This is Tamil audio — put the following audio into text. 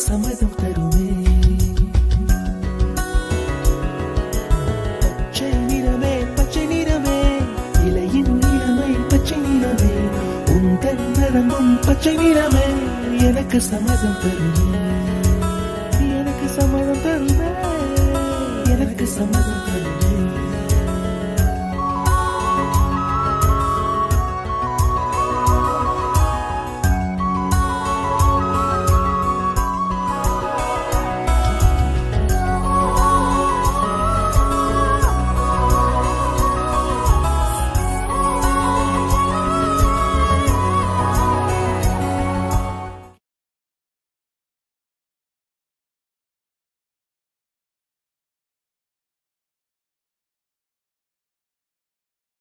சம்மதம் தருமே. பச்சை நிறமே பச்சை நிறமே, இலையின் நிறமை பச்சை நிறமே, உந்தன் நரம்பும் பச்சை நிறமே, எனக்கு சம்மதம் தருமே.